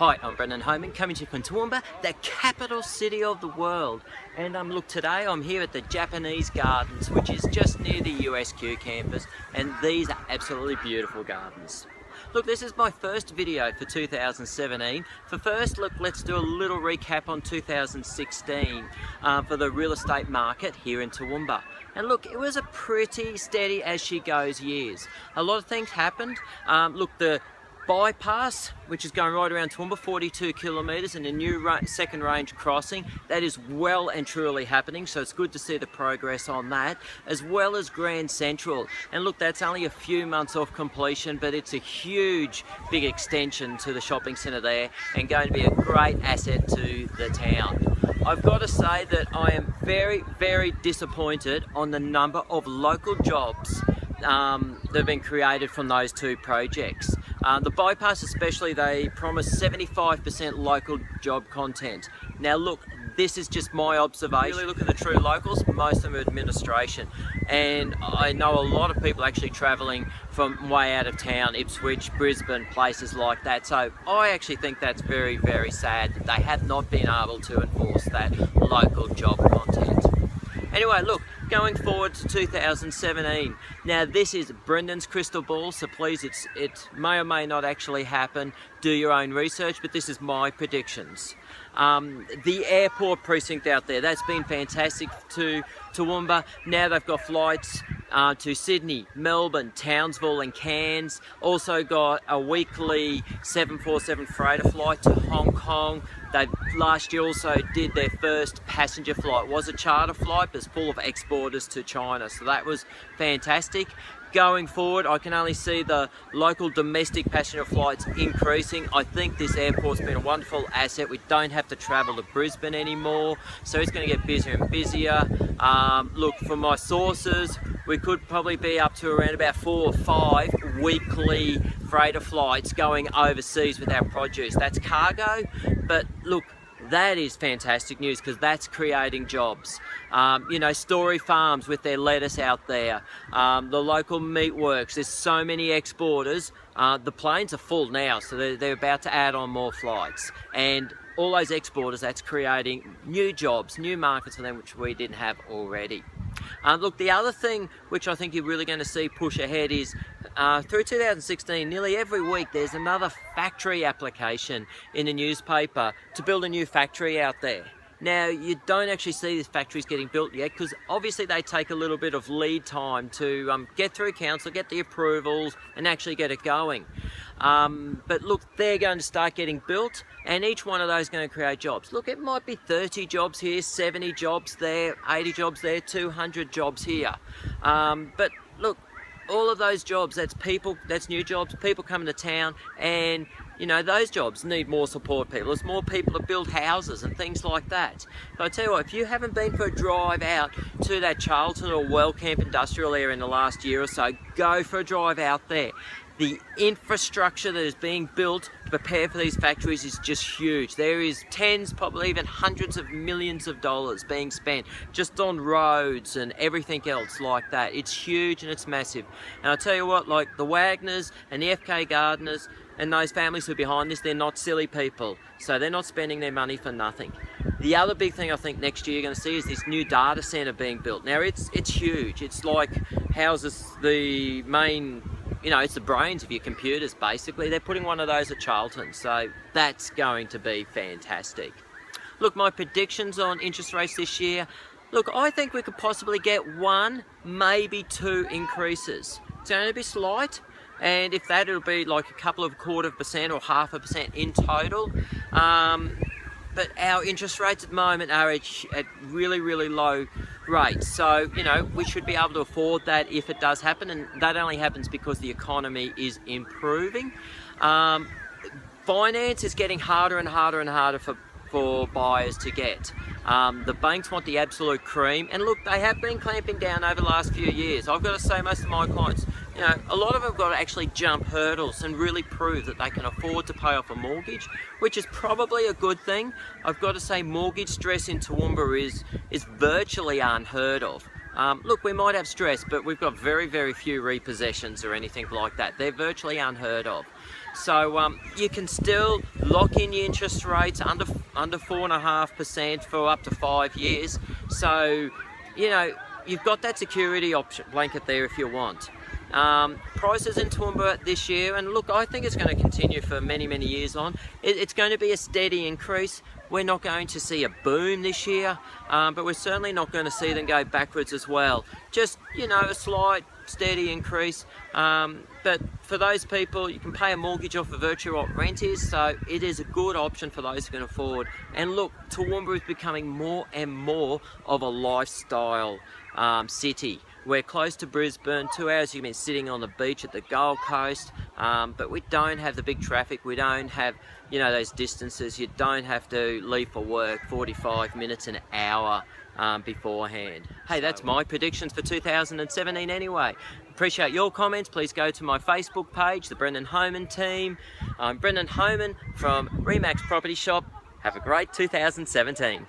Hi, I'm Brendan Homan, coming to you from Toowoomba, the capital city of the world. And look, today I'm here at the Japanese Gardens, which is just near the USQ campus, and these are absolutely beautiful gardens. Look, this is my first video for 2017. For first, look, let's do a little recap on 2016 for the real estate market here in Toowoomba. And look, it was a pretty steady as she goes years. A lot of things happened. Look, the bypass, which is going right around Toowoomba, 42 kilometres, and a new second range crossing, that is well and truly happening, so it's good to see the progress on that, as well as Grand Central. And look, that's only a few months off completion, but it's a huge big extension to the shopping centre there and going to be a great asset to the town. I've got to say that I am very disappointed on the number of local jobs that have been created from those two projects. The bypass especially, they promise 75% local job content. Now look, this is just my observation. Really look at the true locals, most of them are administration. And I know a lot of people actually travelling from way out of town, Ipswich, Brisbane, places like that. So I actually think that's very sad that they have not been able to enforce that local job content. Anyway, look, going forward to 2017. Now this is Brendan's crystal ball, so please, it may or may not actually happen. Do your own research, but this is my predictions. The airport precinct out there, that's been fantastic to Toowoomba. Now they've got flights to Sydney, Melbourne, Townsville and Cairns. Also got a weekly 747 freighter flight to Hong Kong. They last year also did their first passenger flight. It was a charter flight, but it's full of exporters to China, so that was fantastic. Going forward, I can only see the local domestic passenger flights increasing. I think this airport's been a wonderful asset. We don't have to travel to Brisbane anymore, so it's going to get busier and busier. Look, from my sources, we could probably be up to around about 4 or 5 weekly freighter flights going overseas with our produce. That's cargo, but look, that is fantastic news because that's creating jobs. You know, Story Farms with their lettuce out there, the local meatworks, there's so many exporters. The planes are full now, so they're about to add on more flights. And all those exporters, that's creating new jobs, new markets for them, which we didn't have already. Look, the other thing which I think you're really going to see push ahead is through 2016, nearly every week there's another factory application in the newspaper to build a new factory out there. Now, you don't actually see these factories getting built yet because obviously they take a little bit of lead time to get through council, get the approvals and actually get it going. But look, they're going to start getting built and each one of those is going to create jobs. Look, it might be 30 jobs here, 70 jobs there, 80 jobs there, 200 jobs here. But look, all of those jobs, that's people, that's new jobs, people coming to town, and you know, those jobs need more support people. There's more people to build houses and things like that. So I tell you what, if you haven't been for a drive out to that Charlton or Wellcamp industrial area in the last year or so, go for a drive out there. The infrastructure that is being built to prepare for these factories is just huge. There is tens, probably even hundreds of millions of dollars being spent just on roads and everything else like that. It's huge and it's massive. And I'll tell you what, like the Wagners and the FK Gardeners and those families who are behind this, they're not silly people. So they're not spending their money for nothing. The other big thing I think next year you're going to see is this new data centre being built. Now it's huge. It's like houses the main, you know, it's the brains of your computers basically. They're putting one of those at Charlton, so that's going to be fantastic. Look, my predictions on interest rates this year, look, I think we could possibly get 1, maybe 2 increases. It's going to be slight, and if that, it'll be like a couple of 1/4% or 0.5% in total. But our interest rates at the moment are at really low rates. So, you know, we should be able to afford that if it does happen, and that only happens because the economy is improving. Finance is getting harder and harder for buyers to get. The banks want the absolute cream, and look, they have been clamping down over the last few years. I've got to say, most of my clients, you know, a lot of them have got to actually jump hurdles and really prove that they can afford to pay off a mortgage, which is probably a good thing. I've got to say, mortgage stress in Toowoomba is virtually unheard of. Look, we might have stress, but we've got very, very few repossessions or anything like that. They're virtually unheard of. So you can still lock in your interest rates under 4.5% for up to 5 years. So, you know, you've got that security option blanket there if you want. Prices in Toowoomba this year, and look, I think it's going to continue for many, many years on. It's going to be a steady increase. We're not going to see a boom this year, but we're certainly not going to see them go backwards as well. Just, you know, a slight, steady increase. But for those people, you can pay a mortgage off of virtually what rent is, so it is a good option for those who can afford. And look, Toowoomba is becoming more and more of a lifestyle city. We're close to Brisbane, 2 hours you've been sitting on the beach at the Gold Coast, but we don't have the big traffic, we don't have, you know, those distances. You don't have to leave for work 45 minutes, an hour beforehand. Hey, that's my predictions for 2017 anyway. Appreciate your comments. Please go to my Facebook page, the Brendan Homan team. I'm Brendan Homan from Remax Property Shop. Have a great 2017.